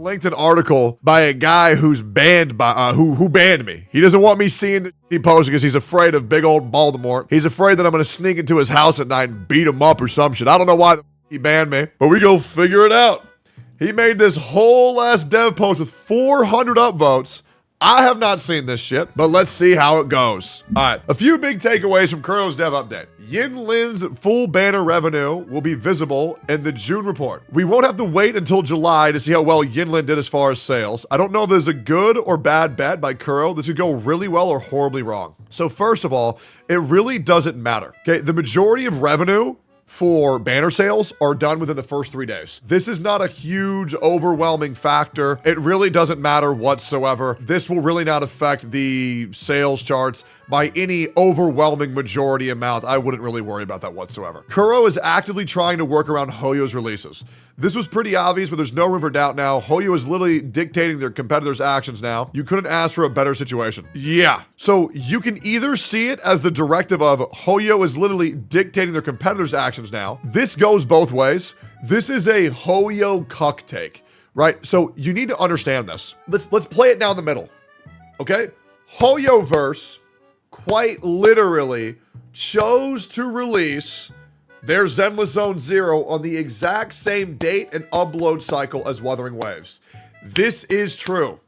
linked an article by a guy who's banned by who banned me. He doesn't want me seeing the he posted because he's afraid of big old Voldemort. He's afraid that I'm gonna sneak into his house at night and beat him up or some shit. I don't know why he banned me, but we go figure it out. He made this whole ass dev post with 400 upvotes. I have not seen this shit, but let's see how it goes. All right, a few big takeaways from Kuro's dev update. Yinlin's full banner revenue will be visible in the June report. We won't have to wait until July to see how well Yinlin did as far as sales. I don't know if this is a good or bad bet by Kuro. This could go really well or horribly wrong. So first of all, it really doesn't matter. Okay, the majority of revenue for banner sales are done within the first 3 days. This is not a huge, overwhelming factor. It really doesn't matter whatsoever. This will really not affect the sales charts by any overwhelming majority amount. I wouldn't really worry about that whatsoever. Kuro is actively trying to work around Hoyo's releases. This was pretty obvious, but there's no room for doubt now. Hoyo is literally dictating their competitors' actions now. You couldn't ask for a better situation. Yeah. So you can either see it as the directive of Hoyo is literally dictating their competitors' actions now. This goes both ways. This is a Hoyo cuck take, right? So you need to understand this. Let's play it down the middle, okay? Hoyoverse quite literally chose to release their Zenless Zone Zero on the exact same date and upload cycle as Wuthering Waves. This is true.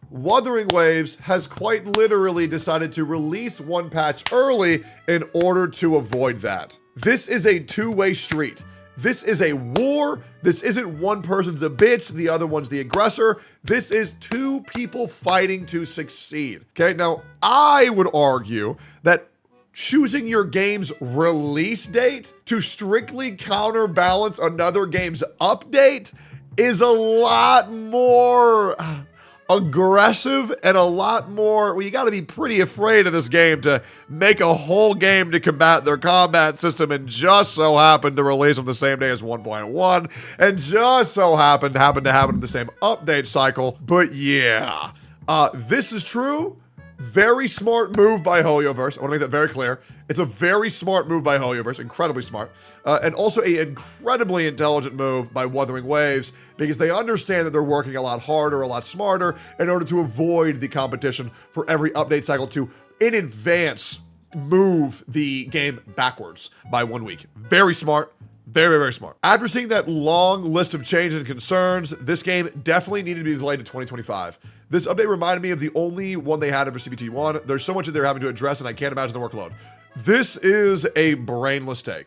Wuthering Waves has quite literally decided to release one patch early in order to avoid that. This is a two-way street. This is a war. This isn't one person's a bitch, the other one's the aggressor. This is two people fighting to succeed. Okay, now I would argue that choosing your game's release date to strictly counterbalance another game's update is a lot more aggressive and a lot more, well, you got to be pretty afraid of this game to make a whole game to combat their combat system and just so happen to release on the same day as 1.1 and just so happen to have it in the same update cycle. But yeah, this is true. Very smart move by Hoyoverse. I want to make that very clear. It's a very smart move by Hoyoverse, incredibly smart. And also an incredibly intelligent move by Wuthering Waves because they understand that they're working a lot harder, a lot smarter in order to avoid the competition for every update cycle to, in advance, move the game backwards by 1 week. Very smart. Very, very smart. After seeing that long list of changes and concerns, this game definitely needed to be delayed to 2025. This update reminded me of the only one they had for CBT1. There's so much that they're having to address, and I can't imagine the workload. This is a brainless take,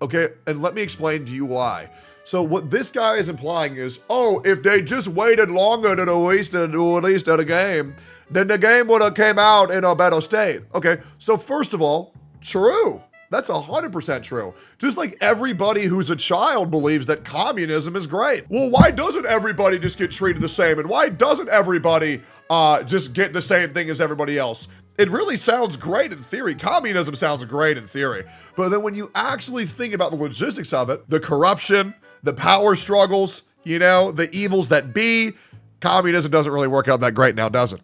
okay? And let me explain to you why. So what this guy is implying is, oh, if they just waited longer to release the game, then the game would have came out in a better state. Okay, so first of all, true. That's 100% true. Just like everybody who's a child believes that communism is great. Well, why doesn't everybody just get treated the same? And why doesn't everybody just get the same thing as everybody else? It really sounds great in theory. Communism sounds great in theory. But then when you actually think about the logistics of it, the corruption, the power struggles, you know, the evils that be, communism doesn't really work out that great now, does it?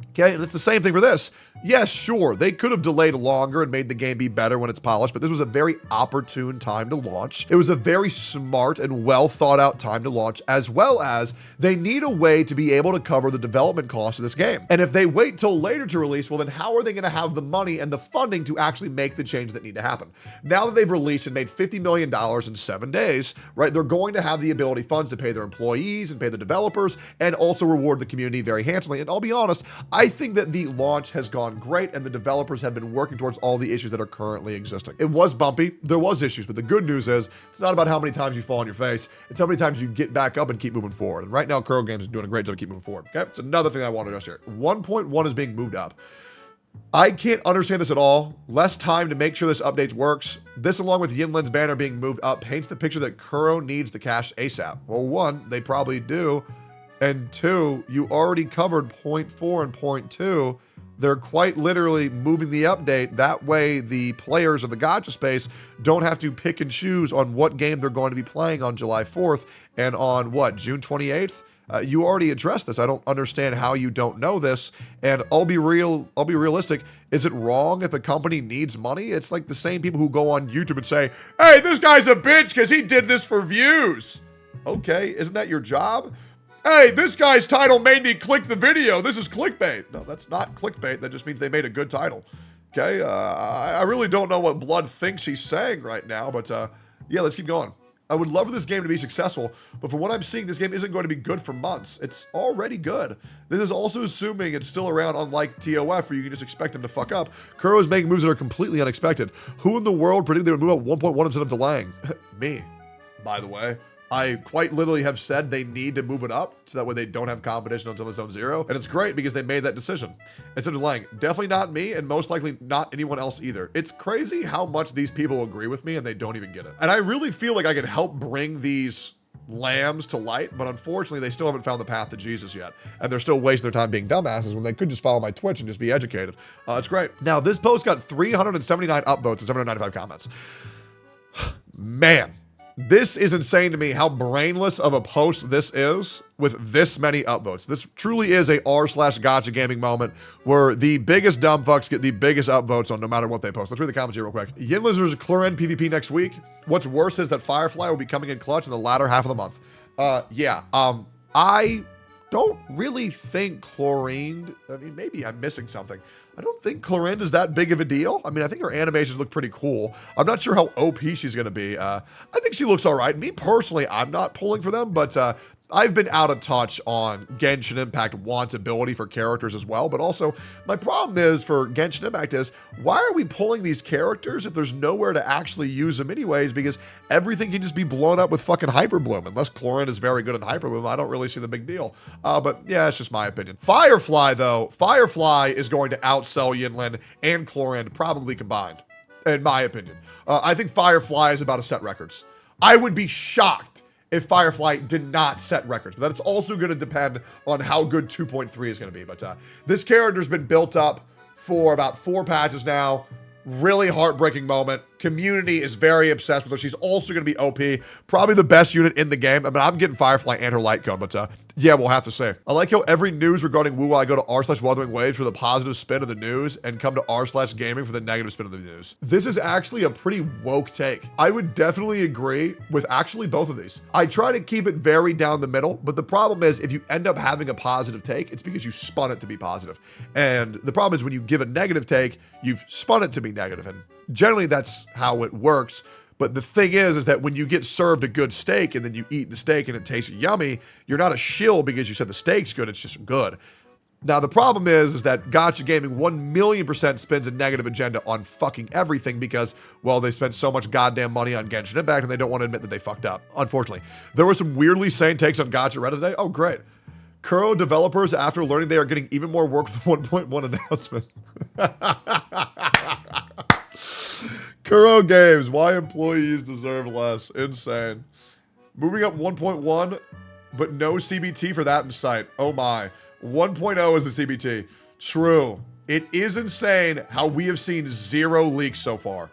Okay, and it's the same thing for this. Yes, sure, they could have delayed longer and made the game be better when it's polished, but this was a very opportune time to launch. It was a very smart and well thought out time to launch, as well as they need a way to be able to cover the development costs of this game. And if they wait till later to release, well then how are they gonna have the money and the funding to actually make the change that need to happen? Now that they've released and made $50 million in 7 days, right, they're going to have the ability funds to pay their employees and pay the developers and also reward the community very handsomely. And I'll be honest, I think that the launch has gone great and the developers have been working towards all the issues that are currently existing. It was bumpy, there was issues, but the good news is it's not about how many times you fall on your face, it's how many times you get back up and keep moving forward. And right now, Kuro Games is doing a great job to keep moving forward, okay? It's another thing I want to address here. 1.1 is being moved up. I can't understand this at all. Less time to make sure this update works. This, along with Yinlin's banner being moved up, paints the picture that Kuro needs the cash ASAP. Well, one, they probably do. And two, you already covered point 4 and point 2. They're quite literally moving the update. That way the players of the gacha space don't have to pick and choose on what game they're going to be playing on July 4th and on what, June 28th? You already addressed this. I don't understand how you don't know this. And I'll be realistic. Is it wrong if a company needs money? It's like the same people who go on YouTube and say, hey, this guy's a bitch because he did this for views. Okay, isn't that your job? hey, this guy's title made me click the video. This is clickbait. No, that's not clickbait. That just means they made a good title. Okay, I really don't know what Blood thinks he's saying right now, but yeah, let's keep going. I would love for this game to be successful, but from what I'm seeing, this game isn't going to be good for months. It's already good. This is also assuming it's still around, unlike TOF, where you can just expect them to fuck up. Kuro is making moves that are completely unexpected. Who in the world predicted they would move up 1.1 instead of delaying? Me, by the way. I quite literally have said they need to move it up so that way they don't have competition until the Zone 0. And it's great because they made that decision. Instead of delaying, definitely not me and most likely not anyone else either. It's crazy how much these people agree with me and they don't even get it. And I really feel like I can help bring these lambs to light, but unfortunately they still haven't found the path to Jesus yet. And they're still wasting their time being dumbasses when they could just follow my Twitch and just be educated. It's great. Now, this post got 379 upvotes and 795 comments. Man. This is insane to me how brainless of a post this is with this many upvotes. This truly is a r/gotcha gaming moment where the biggest dumb fucks get the biggest upvotes on no matter what they post. Let's read the comments here real quick. Yin Lizard's Chlorine PvP next week. What's worse is that Firefly will be coming in clutch in the latter half of the month. I don't really think Chlorine, I mean, maybe I'm missing something. I don't think Chlorine is that big of a deal. I mean, I think her animations look pretty cool. I'm not sure how OP she's going to be. I think she looks all right. Me personally, I'm not pulling for them, but I've been out of touch on Genshin Impact want's ability for characters as well. But also, my problem is for Genshin Impact is, why are we pulling these characters if there's nowhere to actually use them anyways? Because everything can just be blown up with fucking Hyper Bloom. Unless Chlorine is very good in Hyper Bloom, I don't really see the big deal. But yeah, it's just my opinion. Firefly, though, Firefly is going to outsell Yinlin and Chlorine probably combined, in my opinion. I think Firefly is about to set records. I would be shocked if Firefly did not set records. But that's also going to depend on how good 2.3 is going to be. But this character's been built up for about 4 patches now. Really heartbreaking moment. Community is very obsessed with her. She's also going to be OP. Probably the best unit in the game. I mean, I'm getting Firefly and her light cone, but yeah, we'll have to say. I like how every news regarding Wu, I go to r/Wuthering Waves for the positive spin of the news and come to r/gaming for the negative spin of the news. This is actually a pretty woke take. I would definitely agree with actually both of these. I try to keep it very down the middle, but the problem is if you end up having a positive take, it's because you spun it to be positive. And the problem is when you give a negative take, you've spun it to be negative. And generally that's how it works. But the thing is that when you get served a good steak and then you eat the steak and it tastes yummy, you're not a shill because you said the steak's good, it's just good. Now, the problem is that Gotcha Gaming 1,000,000% spends a negative agenda on fucking everything because, well, they spent so much goddamn money on Genshin Impact and they don't want to admit that they fucked up, unfortunately. There were some weirdly sane takes on Gotcha Reddit today. Oh, great. Kuro developers, after learning they are getting even more work with the 1.1 announcement. Kuro Games, why employees deserve less. Insane. Moving up 1.1, but no CBT for that in sight. Oh my. 1.0 is the CBT. True. It is insane how we have seen 0 leaks so far.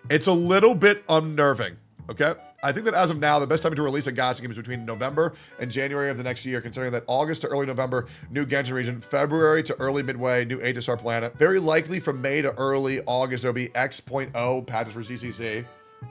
It's a little bit unnerving, okay? I think that as of now, the best time to release a Gotcha game is between November and January of the next year, considering that August to early November, new Genshin region, February to early midway, new HSR planet. Very likely from May to early August, there'll be X.0 patches for CCC.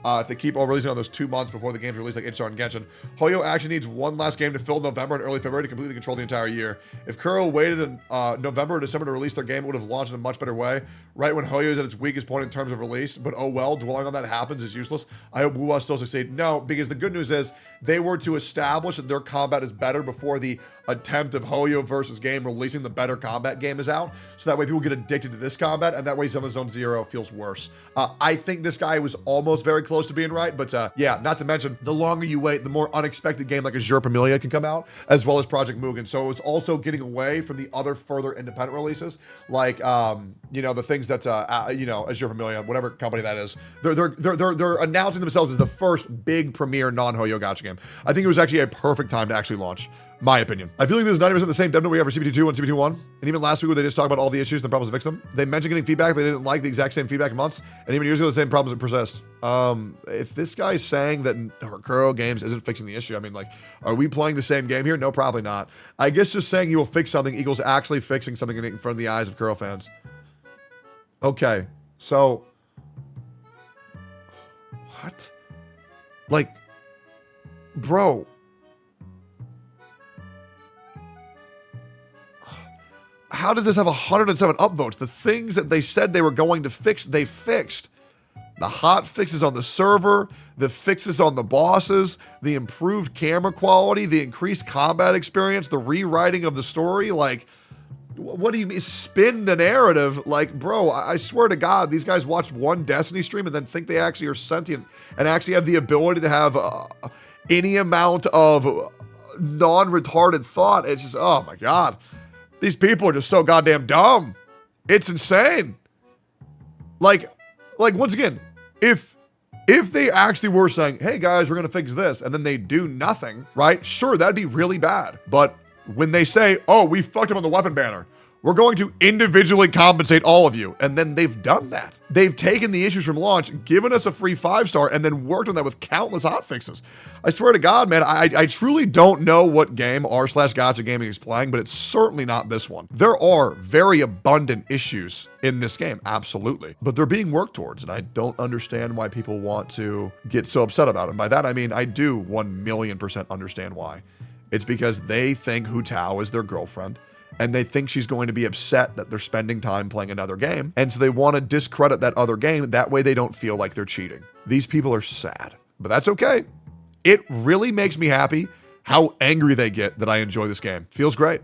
If they keep on releasing on those 2 months before the game's released, like HSR and Genshin. Hoyo actually needs one last game to fill November and early February to completely control the entire year. If Kuro waited in November or December to release their game, it would have launched in a much better way, right when Hoyo is at its weakest point in terms of release. But oh well, dwelling on that happens is useless. I hope Wuwa still succeed. No, because the good news is they were to establish that their combat is better before the attempt of Hoyoverse's game releasing the better combat game is out. So that way people get addicted to this combat, and that way Zone 0 feels worse. I think this guy was almost very close to being right, but yeah, not to mention, the longer you wait, the more unexpected game like Azure Pamelia can come out, as well as Project Mugen. So it's also getting away from the other further independent releases, like, you know, the things that, you know, Azure Pamelia, whatever company that is, they're announcing themselves as the first big premier non-Hoyo gacha game. I think it was actually a perfect time to actually launch. My opinion. I feel like there's 90% the same dev note we have for CBT2 and CBT1. And even last week where they just talked about all the issues and the problems to fix them. They mentioned getting feedback. They didn't like the exact same feedback in months. And even years ago, the same problems that persist. If this guy's saying that Kuro Games isn't fixing the issue, I mean, like, are we playing the same game here? No, probably not. I guess just saying he will fix something equals actually fixing something in front of the eyes of Kuro fans. Okay, so... What? Like, bro... how does this have 107 upvotes? The things that they said they were going to fix, they fixed. The hot fixes on the server, the fixes on the bosses, the improved camera quality, the increased combat experience, the rewriting of the story. Like, what do you mean? Spin the narrative? Like, bro, I swear to God, these guys watch one Destiny stream and then think they actually are sentient and actually have the ability to have any amount of non-retarded thought. It's just, oh my God. These people are just so goddamn dumb. It's insane. Like once again, if they actually were saying, hey guys, we're gonna fix this, and then they do nothing, right? Sure, that'd be really bad. But when they say, oh, we fucked up on the weapon banner, we're going to individually compensate all of you. And then they've done that. They've taken the issues from launch, given us a free 5-star, and then worked on that with countless hotfixes. I swear to God, man, I truly don't know what game r/Gacha Gaming is playing, but it's certainly not this one. There are very abundant issues in this game, absolutely. But they're being worked towards, and I don't understand why people want to get so upset about it. And by that, I mean, I do 1,000,000% understand why. It's because they think Hu Tao is their girlfriend, and they think she's going to be upset that they're spending time playing another game. And so they want to discredit that other game. That way they don't feel like they're cheating. These people are sad, but that's okay. It really makes me happy how angry they get that I enjoy this game. Feels great.